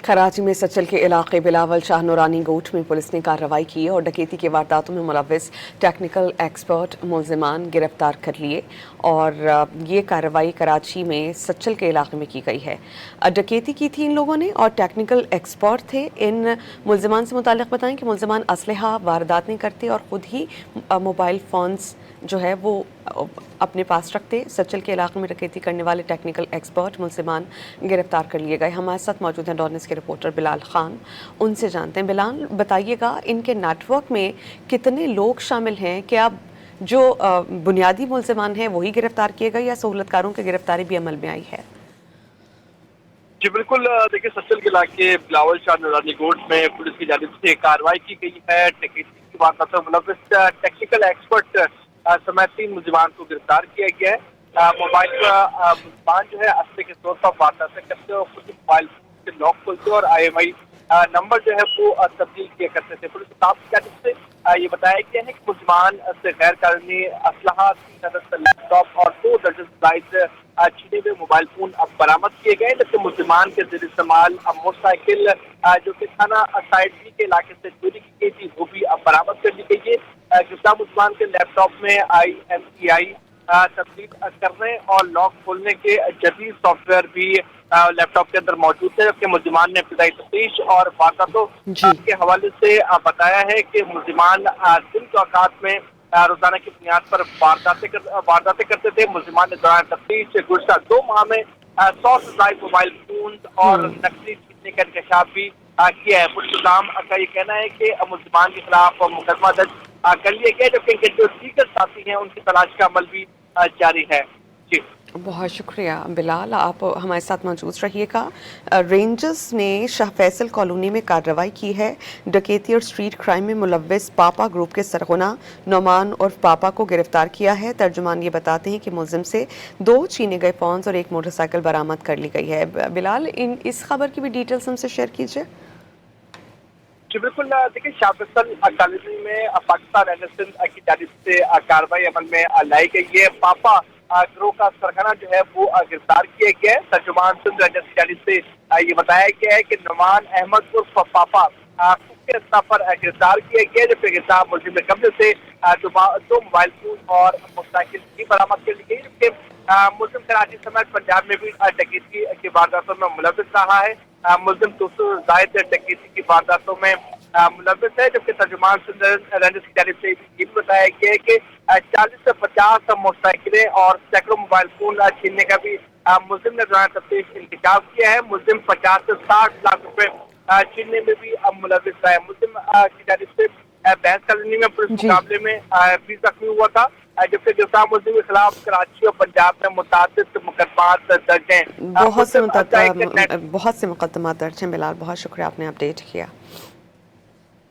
कराची में सचल के इलाके बिलावल शाह नूरानी गोट में पुलिस ने कार्रवाई की और डकैती के वारदातों में मुलव्विस टेक्निकल एक्सपर्ट मुलजिमान गिरफ्तार कर लिए। और ये कार्रवाई कराची में सचल के इलाके में की गई है। डकैती की थी इन लोगों ने और टेक्निकल एक्सपर्ट थे। इन मुलजिमान से मुताल्लिक़ बताएं कि मुलजिमान असलहा वारदात नहीं करते और ख़ुद ही मोबाइल फ़ोन्स जो है वो अपने पास रखते। सचल के इलाके में डकैती करने वाले टेक्निकल एक्सपर्ट मुलजिमान गिरफ्तार कर लिए गए। हमारे साथ मौजूद हैं डॉन के रिपोर्टर बिलाल खान, उनसे जानते हैं। बिलाल, बताइएगा इनके नेटवर्क में कितने लोग शामिल हैं? क्या जो बुनियादी मुलजिमान हैं वही गिरफ्तार किए गए या सहूलतकारों की गिरफ्तारी भी अमल में आई है? जी बिल्कुल, देखिए सचल के इलाके बिलावल शाह नूरानी गोट में पुलिस की जानिब से कार्रवाई की गई है। डकैती की वारदातों में मुलव्विस टेक्निकल एक्सपर्ट समेत 3 मुलजिमान को गिरफ्तार किया गया है। मोबाइल का मुलजिमान जो है असले के तौर पर वारदातें करते और खुद मोबाइल फोन से लॉक खोलते और IMI नंबर जो है वो तब्दील किया करते थे। पुलिस स्टाफ की जानिब से ये बताया गया है कि मुलजिमान से गैर कानूनी असलहा, 3 लैपटॉप और 2 दर्जन जायद छीने हुए मोबाइल फोन अब बरामद किए गए, जबकि मुलजिमान के ज़ेर इस्तेमाल मोटरसाइकिल जो कि थाना साइड बी के इलाके से चोरी की गई थी वो भी अब बरामद कर ली गई है। गिरफ्तार मुलजिमान के लैपटॉप में IMEI तब्दील करने और लॉक खोलने के जदीद सॉफ्टवेयर भी लैपटॉप के अंदर मौजूद है। जबकि मुलजिमान ने इब्तिदाई तफ्तीश और वारदातों के हवाले से बताया है कि मुलजिमान दिन के औकात में रोजाना की बुनियाद पर वारदातें करते थे। मुलजिमान ने दौरान तफ्तीश गुज़श्ता 2 माह में 100 से ज़ायद मोबाइल फोन और नकली छीनने का इंकशाफ भी किया है। पुलिस का ये कहना है कि मुलजिमान के खिलाफ मुकदमा दर्ज कर लिया गया, जबकि इनके जो दीगर साथी हैं उनकी तलाश का अमल भी जारी है। जी बहुत शुक्रिया बिलाल, आप हमारे साथ मौजूद रहिएगा। रेंजर्स ने शाह फैसल कॉलोनी में कार्रवाई की है। डकैती और स्ट्रीट क्राइम में मुलव्विस पापा ग्रुप के सरगना नोमान और पापा को गिरफ्तार किया है। तर्जुमान ये बताते हैं कि मुलजिम से 2 छीने गए फ़ोन्स और 1 मोटरसाइकिल बरामद कर ली गई है। बिलाल, इस खबर की भी डिटेल्स हमसे शेयर कीजिए। जी बिल्कुल, देखिए शाह फैसल कॉलोनी में पाकिस्तान एनएसएन की जानिब से कार्रवाई अमल में लाई गई है। पापा गिरोह का सरगना जो है वो गिरफ्तार किया गया है। तर्जुमान सिंध रेंजर्स की जानिब से ये बताया गया है कि नुमान अहमद उर्फ पापा के पर गिरफ्तार किया गया, जबकि गिरफ्तार मुलजिम के कब्जे से 2 मोबाइल फोन और मोटरसाइकिल भी बरामद कर ली गई। जबकि मुलजिम कराची समेत पंजाब में भी डकैती की वारदातों में मुलव्विस रहा है। मुलजिम 200 से ज़ायद डकैती की वारदातों में मुलव्विस है, जबकि तर्जुमान रेंजर्स की जानिब से ये भी बताया गया है कि 40 से 50 मोटरसाइकिलें और सैकड़ों मोबाइल फोन छीनने का भी मुलजिम ने दौरान तफ्तीश इंतजाम किया है। मुलजिम 50 से 60 लाख रुपए छीनने में भी मुलव्विस रहा है। मुलजिम की जानिब से बहस कॉलोनी में पुलिस मुकाबले में भी जख्मी हुआ था, जबकि गिरफ्तार मुलजिम के खिलाफ कराची और पंजाब में मुतअद्दिद मुकदमात दर्ज हैं। बहुत से मुकदमात दर्ज हैं। बिलाल, बहुत शुक्रिया, आपने अपडेट किया।